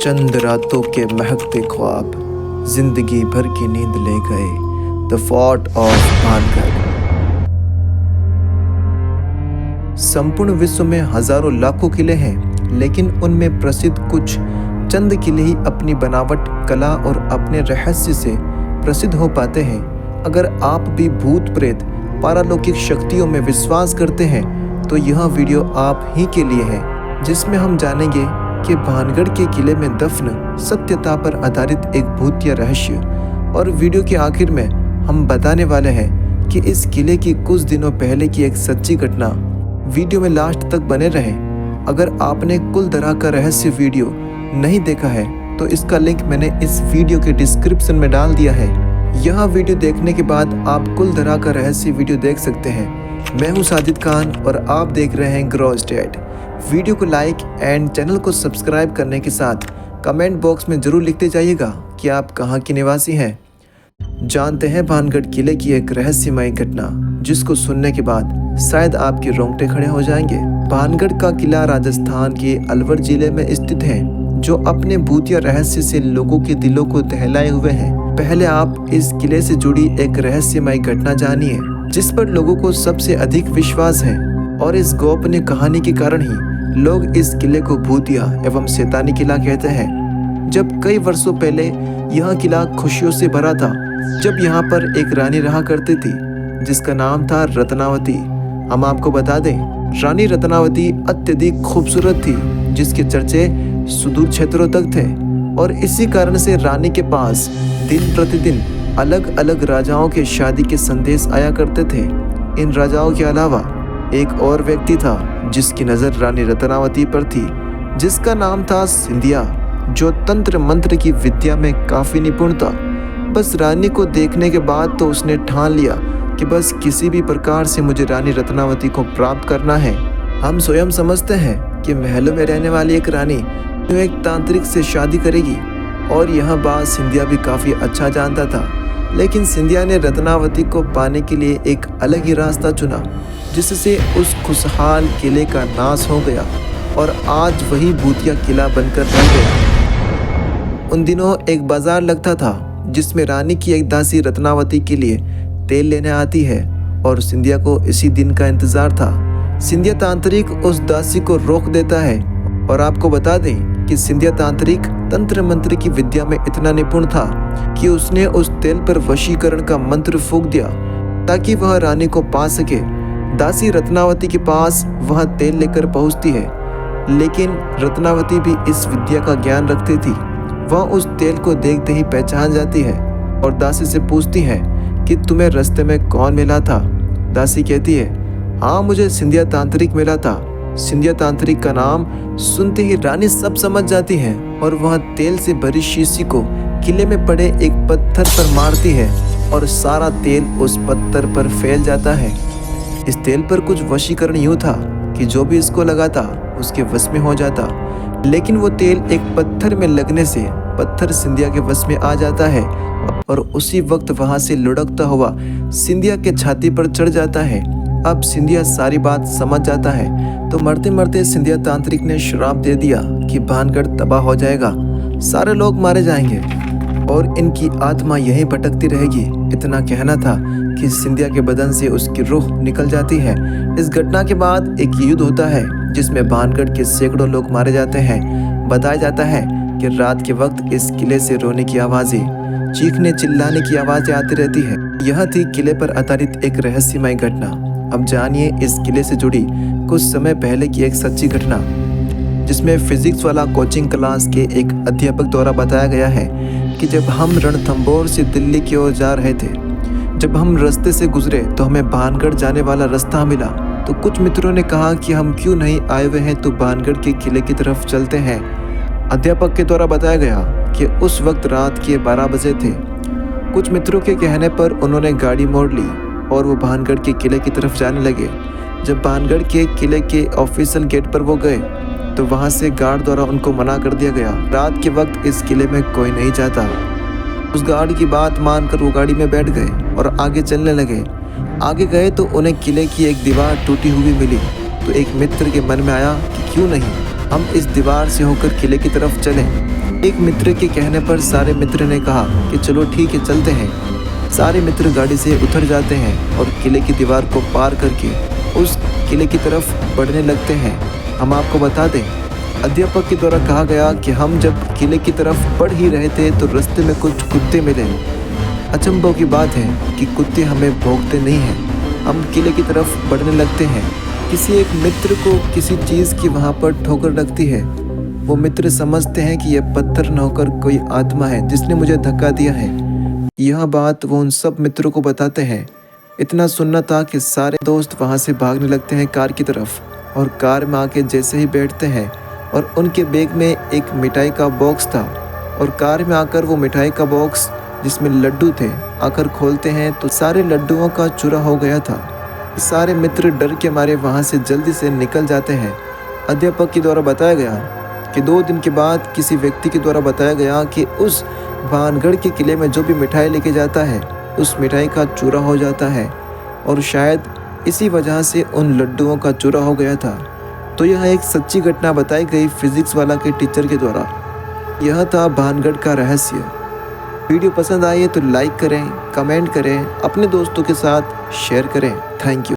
चंद रातों के महकते ख्वाब जिंदगी भर की नींद ले गए। The fort of Bhangarh. संपूर्ण विश्व में हजारों लाखों किले हैं, लेकिन उनमें प्रसिद्ध कुछ चंद किले ही अपनी बनावट, कला और अपने रहस्य से प्रसिद्ध हो पाते हैं। अगर आप भी भूत प्रेत, पारलौकिक शक्तियों में विश्वास करते हैं तो यह वीडियो आप ही के लिए है, जिसमें हम जानेंगे कि भानगढ़ के किले में दफन सत्यता पर आधारित एक भूतिया रहस्य। और वीडियो के आखिर में हम बताने वाले हैं कि इस किले की कुछ दिनों पहले की एक सच्ची घटना। वीडियो में लास्ट तक बने रहें। अगर आपने कुलधरा का रहस्य वीडियो नहीं देखा है तो इसका लिंक मैंने इस वीडियो के डिस्क्रिप्शन में डाल दिया है। यह वीडियो देखने के बाद आप कुलधरा का रहस्य वीडियो देख सकते हैं। मैं हूं साजिद खान और आप देख रहे हैं ग्रो स्टेट। वीडियो को लाइक एंड चैनल को सब्सक्राइब करने के साथ कमेंट बॉक्स में जरूर लिखते जाइएगा कि आप कहां के निवासी हैं। जानते हैं भानगढ़ किले की एक रहस्यमय घटना, जिसको सुनने के बाद शायद आपके रोंगटे खड़े हो जाएंगे। भानगढ़ का किला राजस्थान के अलवर जिले में स्थित है, जो अपने भूतिया रहस्य से लोगों के दिलों को दहलाए हुए हैं। पहले आप इस किले से जुड़ी एक रहस्यमय घटना जानिए, जिस पर लोगों को सबसे अधिक विश्वास है। और इस गोपनीय कहानी के कारण ही लोग इस किले को भूतिया एवं शैतानी किला कहते हैं। जब कई वर्षों पहले यह किला खुशियों से भरा था, जब यहाँ पर एक रानी रहा करती थी जिसका नाम था रत्नावती। हम आपको बता दें, रानी रत्नावती अत्यधिक खूबसूरत थी, जिसके चर्चे सुदूर क्षेत्रों तक थे। और इसी कारण से रानी के पास दिन प्रतिदिन अलग अलग राजाओं के शादी के संदेश आया करते थे। इन राजाओं के अलावा एक और व्यक्ति था जिसकी नज़र रानी रत्नावती पर थी, जिसका नाम था सिंधिया, जो तंत्र मंत्र की विद्या में काफ़ी निपुण था। बस रानी को देखने के बाद तो उसने ठान लिया कि बस किसी भी प्रकार से मुझे रानी रत्नावती को प्राप्त करना है। हम स्वयं समझते हैं कि महलों में रहने वाली एक रानी जो एक तांत्रिक से शादी करेगी, और यह बात सिंधिया भी काफ़ी अच्छा जानता था। लेकिन सिंधिया ने रत्नावती को पाने के लिए एक अलग ही रास्ता चुना, जिससे उस खुशहाल किले का नाश हो गया और आज वही भूतिया किला बनकर रह गया। उन दिनों एक बाजार लगता था, जिसमें रानी की एक दासी रत्नावती के लिए तेल लेने आती है, और सिंधिया को इसी दिन का इंतजार था। सिंधिया तांत्रिक उस दासी को रोक देता है, और आपको बता दें कि सिंधिया तांत्रिक तंत्र मंत्र की विद्या में इतना निपुण था कि उसने उस तेल पर वशीकरण का मंत्र फूंक दिया ताकि वह रानी को पा सके। दासी रत्नावती के पास वह तेल लेकर पहुंचती है, लेकिन रत्नावती भी इस विद्या का ज्ञान रखती थी। वह उस तेल को देखते ही पहचान जाती है और दासी से पूछती है कि तुम्हें रास्ते में कौन मिला था। दासी कहती है, हाँ, मुझे सिंधिया तांत्रिक मिला था। सिंधिया तांत्रिक का नाम सुनते ही रानी सब समझ जाती है और वह तेल से भरी शीशी को किले में पड़े एक पत्थर पर मारती है, और सारा तेल उस पत्थर पर फैल जाता है। इस तेल पर कुछ वशीकरण यूँ था कि जो भी इसको लगाता उसके वश में हो जाता। लेकिन वो तेल एक पत्थर में लगने से पत्थर सिंधिया के वश में आ जाता है, और उसी वक्त वहाँ से लुढ़कता हुआ सिंधिया के छाती पर चढ़ जाता है। अब सिंधिया सारी बात समझ जाता है, तो मरते मरते सिंधिया तांत्रिक ने श्राप दे दिया कि भानगढ़ तबाह हो जाएगा, सारे लोग मारे जाएंगे और इनकी आत्मा यहीं भटकती रहेगी। इतना कहना था कि सिंधिया के बदन से उसकी रूह निकल जाती है। इस घटना के बाद एक युद्ध होता है, जिसमें भानगढ़ के सैकड़ों लोग मारे जाते हैं। बताया जाता है कि रात के वक्त इस किले से रोने की आवाज़ें, चीखने चिल्लाने की आवाज़ें आती रहती है। यह थी किले पर आधारित एक रहस्यमय घटना। अब जानिए इस किले से जुड़ी कुछ समय पहले की एक सच्ची घटना, जिसमें फिजिक्स वाला कोचिंग क्लास के एक अध्यापक द्वारा बताया गया है कि जब हम रणथंभौर से दिल्ली की ओर जा रहे थे, जब हम रास्ते से गुजरे तो हमें भानगढ़ जाने वाला रास्ता मिला। तो कुछ मित्रों ने कहा कि हम क्यों नहीं आए हुए हैं, तो भानगढ़ के किले की तरफ चलते हैं। अध्यापक के द्वारा बताया गया कि उस वक्त रात के 12 बजे थे। कुछ मित्रों के कहने पर उन्होंने गाड़ी मोड़ ली और वो भानगढ़ के किले की तरफ जाने लगे। जब भानगढ़ के किले के ऑफिशियल गेट पर वो गए तो वहाँ से गार्ड द्वारा उनको मना कर दिया गया। रात के वक्त इस किले में कोई नहीं जाता। उस गार्ड की बात मानकर वो गाड़ी में बैठ गए और आगे चलने लगे। आगे गए तो उन्हें किले की एक दीवार टूटी हुई मिली। तो एक मित्र के मन में आया कि क्यों नहीं हम इस दीवार से होकर किले की तरफ चलें। एक मित्र के कहने पर सारे मित्र ने कहा कि चलो ठीक है चलते हैं। सारे मित्र गाड़ी से उतर जाते हैं और किले की दीवार को पार करके उस किले की तरफ बढ़ने लगते हैं। हम आपको बता दें, अध्यापक के द्वारा कहा गया कि हम जब किले की तरफ बढ़ ही रहे थे तो रास्ते में कुछ कुत्ते मिले। अचंभों की बात है कि कुत्ते हमें भौंकते नहीं हैं। हम किले की तरफ बढ़ने लगते हैं। किसी एक मित्र को किसी चीज़ की वहाँ पर ठोकर लगती है। वो मित्र समझते हैं कि यह पत्थर न होकर कोई आत्मा है जिसने मुझे धक्का दिया है। यह बात वो उन सब मित्रों को बताते हैं। इतना सुनना था कि सारे दोस्त वहाँ से भागने लगते हैं कार की तरफ, और कार में आके जैसे ही बैठते हैं और उनके बैग में एक मिठाई का बॉक्स था, और कार में आकर वो मिठाई का बॉक्स जिसमें लड्डू थे आकर खोलते हैं तो सारे लड्डुओं का चूरा हो गया था। सारे मित्र डर के मारे वहाँ से जल्दी से निकल जाते हैं। अध्यापक के द्वारा बताया गया कि 2 दिन के बाद किसी व्यक्ति के द्वारा बताया गया कि उस भानगढ़ के किले में जो भी मिठाई लेके जाता है उस मिठाई का चूरा हो जाता है, और शायद इसी वजह से उन लड्डुओं का चूरा हो गया था। तो यह एक सच्ची घटना बताई गई फिजिक्स वाला के टीचर के द्वारा। यह था भानगढ़ का रहस्य। वीडियो पसंद आई है तो लाइक करें, कमेंट करें, अपने दोस्तों के साथ शेयर करें। Thank you.